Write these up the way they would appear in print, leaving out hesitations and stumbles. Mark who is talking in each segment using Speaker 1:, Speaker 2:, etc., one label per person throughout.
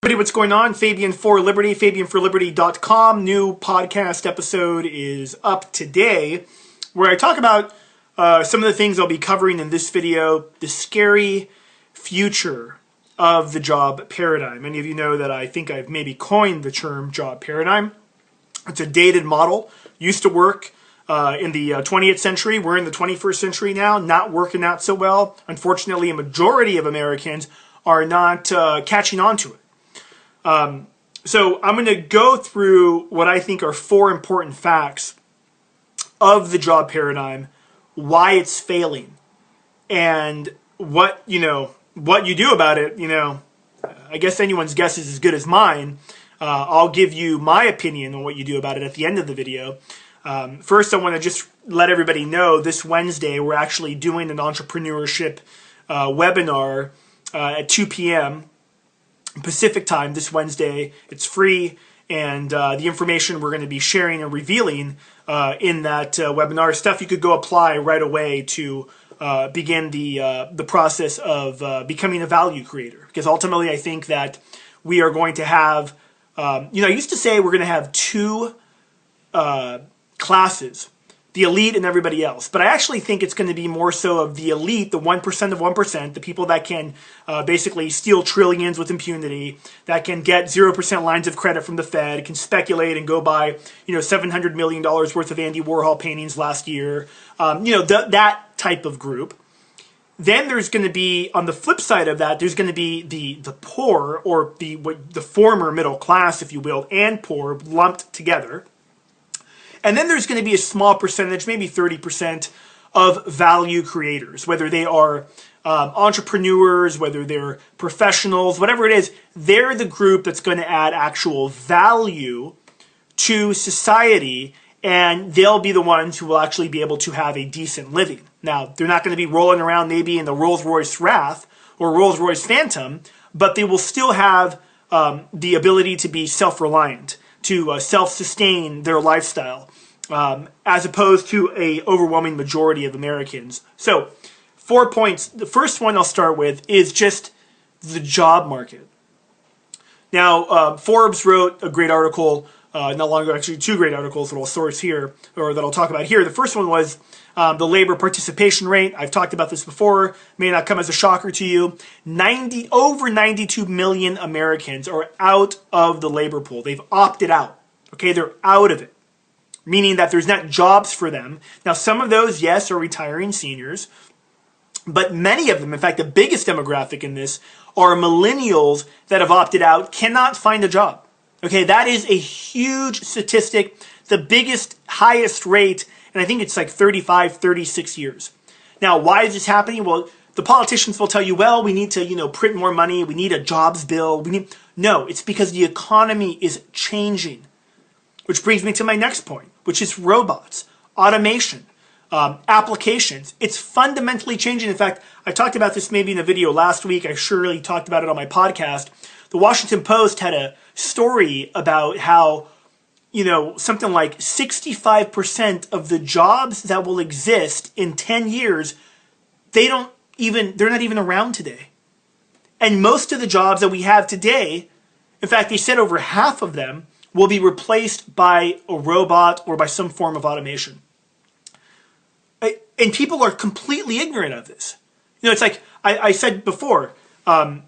Speaker 1: Everybody, what's going on? Fabian for Liberty, fabianforliberty.com. New podcast episode is up today where I talk about some of the things I'll be covering in this video, the scary future of the job paradigm. Many of you know that I think I've maybe coined the term job paradigm. It's a dated model, used to work in the 20th century. We're in the 21st century now, not working out so well. Unfortunately, a majority of Americans are not catching on to it. So I'm going to go through what I think are four important facts of the job paradigm, why it's failing, and what you do about it. I guess anyone's guess is as good as mine. I'll give you my opinion on what you do about it at the end of the video. First, I want to just let everybody know this Wednesday we're actually doing an entrepreneurship webinar at 2 p.m. Pacific time this Wednesday. It's free, and the information we're going to be sharing and revealing in that webinar stuff you could go apply right away to begin the process of becoming a value creator. Because ultimately, I think that we are going to have, I used to say we're going to have two classes, the elite and everybody else. But I actually think it's going to be more so of the elite, the 1% of 1%, the people that can basically steal trillions with impunity, that can get 0% lines of credit from the Fed, can speculate and go buy, $700 million worth of Andy Warhol paintings last year, that type of group. Then there's going to be, on the flip side of that, there's going to be the poor, or the former middle class, if you will, and poor lumped together. And then there's going to be a small percentage, maybe 30%, of value creators, whether they are entrepreneurs, whether they're professionals, whatever it is. They're the group that's going to add actual value to society, and they'll be the ones who will actually be able to have a decent living. Now, they're not going to be rolling around maybe in the Rolls-Royce Wrath or Rolls-Royce Phantom, but they will still have the ability to be self-reliant, to self-sustain their lifestyle, as opposed to a overwhelming majority of Americans. So, 4 points. The first one I'll start with is just the job market. Now, Forbes wrote a great article not long ago, actually two great articles that I'll source here, or that I'll talk about here. The first one was the labor participation rate. I've talked about this before, may not come as a shocker to you. Over 92 million Americans are out of the labor pool. They've opted out. Okay, they're out of it, meaning that there's not jobs for them. Now, some of those, yes, are retiring seniors, but many of them, in fact, the biggest demographic in this, are millennials that have opted out, cannot find a job. Okay, that is a huge statistic, the biggest, highest rate, and I think it's like 35, 36 years. Now, why is this happening? Well, the politicians will tell you, well, we need to, print more money, we need a jobs bill. No, it's because the economy is changing. Which brings me to my next point, which is robots, automation, applications. It's fundamentally changing. In fact, I talked about this maybe in a video last week. I surely talked about it on my podcast. The Washington Post had a story about how, something like 65% of the jobs that will exist in 10 years, they're not even around today. And most of the jobs that we have today, in fact, they said over half of them will be replaced by a robot or by some form of automation. And people are completely ignorant of this. It's like I said before, I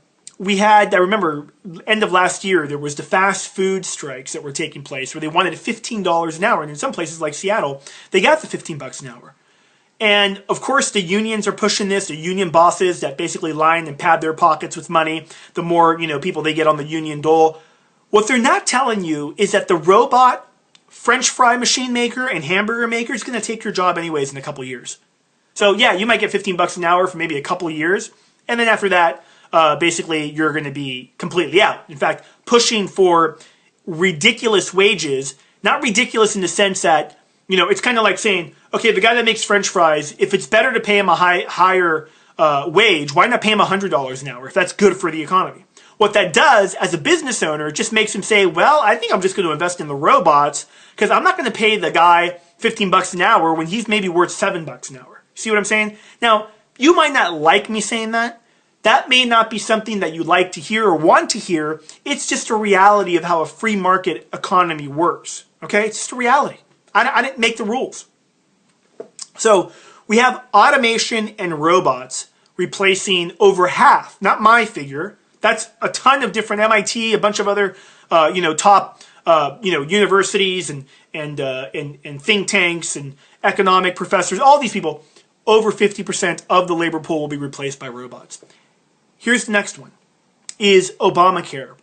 Speaker 1: remember, end of last year, there was the fast food strikes that were taking place where they wanted $15 an hour. And in some places like Seattle, they got the $15 an hour. And of course, the unions are pushing this. The union bosses that basically line and pad their pockets with money, the more people they get on the union dole. What they're not telling you is that the robot French fry machine maker and hamburger maker is going to take your job anyways in a couple years. So yeah, you might get $15 an hour for maybe a couple of years. And then after that, basically you're going to be completely out. In fact, pushing for ridiculous wages, not ridiculous in the sense that, it's kind of like saying, okay, the guy that makes French fries, if it's better to pay him a higher wage, why not pay him $100 an hour if that's good for the economy? What that does, as a business owner, just makes him say, well, I think I'm just going to invest in the robots because I'm not going to pay the guy $15 an hour when he's maybe worth $7 an hour. See what I'm saying? Now, you might not like me saying that, That may not be something that you like to hear or want to hear. It's just a reality of how a free market economy works. Okay? It's just a reality. I didn't make the rules. So we have automation and robots replacing over half, not my figure. That's a ton of different MIT, a bunch of other, top, universities and think tanks and economic professors, all these people. Over 50% of the labor pool will be replaced by robots. Here's the next one, is Obamacare.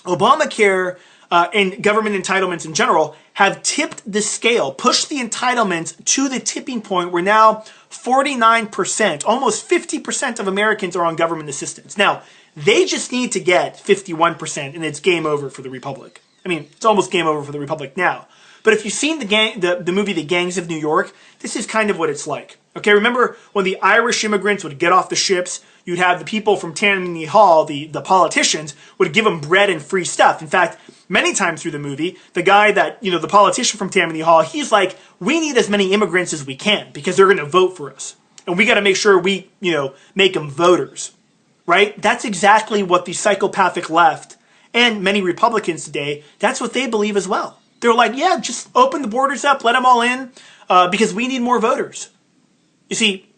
Speaker 1: Obamacare and government entitlements in general have tipped the scale, pushed the entitlements to the tipping point where now 49%, almost 50% of Americans are on government assistance. Now, they just need to get 51% and it's game over for the Republic. I mean, it's almost game over for the Republic now. But if you've seen the movie The Gangs of New York, this is kind of what it's like. Okay, remember when the Irish immigrants would get off the ships, you'd have the people from Tammany Hall, the politicians, would give them bread and free stuff. In fact, many times through the movie, the guy that, the politician from Tammany Hall, he's like, we need as many immigrants as we can because they're going to vote for us. And we got to make sure we, make them voters. Right? That's exactly what the psychopathic left and many Republicans today, that's what they believe as well. They're like, yeah, just open the borders up, let them all in, because we need more voters. You see,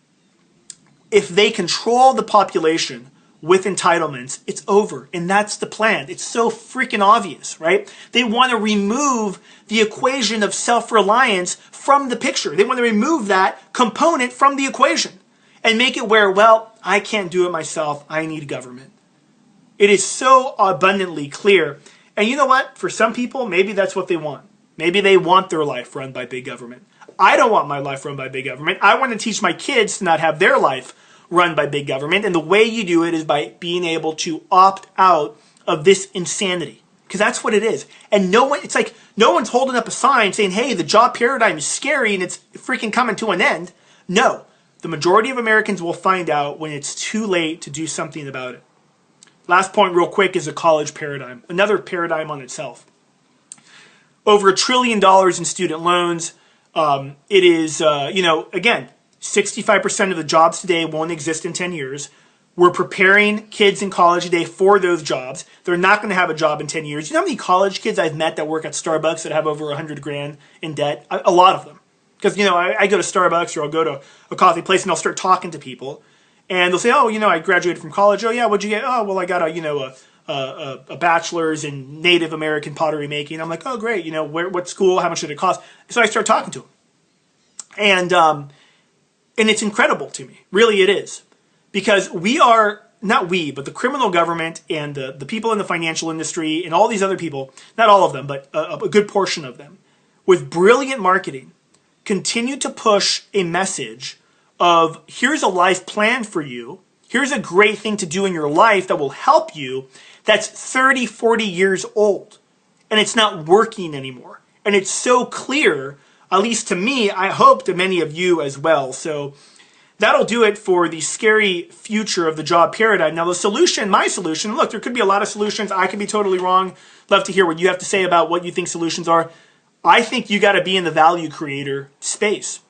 Speaker 1: if they control the population with entitlements, it's over. And that's the plan. It's so freaking obvious, right? They want to remove the equation of self-reliance from the picture. They want to remove that component from the equation and make it where, well, I can't do it myself. I need government. It is so abundantly clear. And you know what? For some people, maybe that's what they want. Maybe they want their life run by big government. I don't want my life run by big government. I want to teach my kids to not have their life run by big government. And the way you do it is by being able to opt out of this insanity. Because that's what it is. And it's like no one's holding up a sign saying, hey, the job paradigm is scary and it's freaking coming to an end. No. The majority of Americans will find out when it's too late to do something about it. Last point real quick is a college paradigm. Another paradigm on itself. Over $1 trillion in student loans. It is, again, 65% of the jobs today won't exist in 10 years. We're preparing kids in college today for those jobs. They're not going to have a job in 10 years. You know how many college kids I've met that work at Starbucks that have over 100 grand in debt? A lot of them. Because, I go to Starbucks or I'll go to a coffee place and I'll start talking to people. And they'll say, oh, I graduated from college. Oh, yeah, what'd you get? Oh, well, I got a bachelor's in Native American pottery making. I'm like, oh, great. What school? How much did it cost? So I start talking to them. And it's incredible to me. Really, it is. Because we are, not we, but the criminal government and the people in the financial industry and all these other people, not all of them, but a good portion of them, with brilliant marketing, continue to push a message of here's a life plan for you. Here's a great thing to do in your life that will help you. That's 30, 40 years old. And it's not working anymore. And it's so clear, at least to me, I hope to many of you as well. So that'll do it for the scary future of the job paradigm. Now the solution, my solution, look, there could be a lot of solutions. I could be totally wrong. Love to hear what you have to say about what you think solutions are. I think you got to be in the value creator space.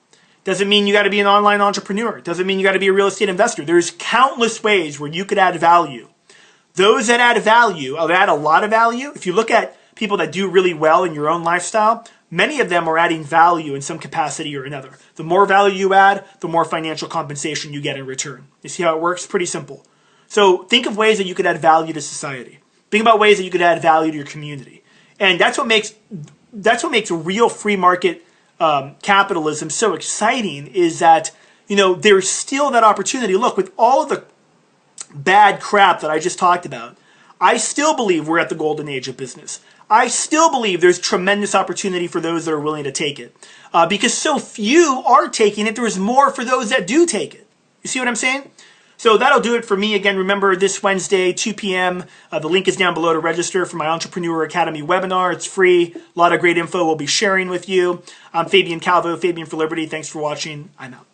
Speaker 1: Doesn't mean you got to be an online entrepreneur. Doesn't mean you got to be a real estate investor. There's countless ways where you could add value. Those that add value, add a lot of value. If you look at people that do really well in your own lifestyle, many of them are adding value in some capacity or another. The more value you add, the more financial compensation you get in return. You see how it works? Pretty simple. So think of ways that you could add value to society. Think about ways that you could add value to your community. And that's what makes real free market capitalism so exciting, is that there's still that opportunity. Look, with all of the bad crap that I just talked about, I still believe we're at the golden age of business. I still believe there's tremendous opportunity for those that are willing to take it, because so few are taking it. There's more for those that do take it. You see what I'm saying? So that'll do it for me. Again, remember this Wednesday, 2 p.m. The link is down below to register for my Entrepreneur Academy webinar. It's free. A lot of great info we'll be sharing with you. I'm Fabian Calvo, Fabian for Liberty. Thanks for watching. I'm out.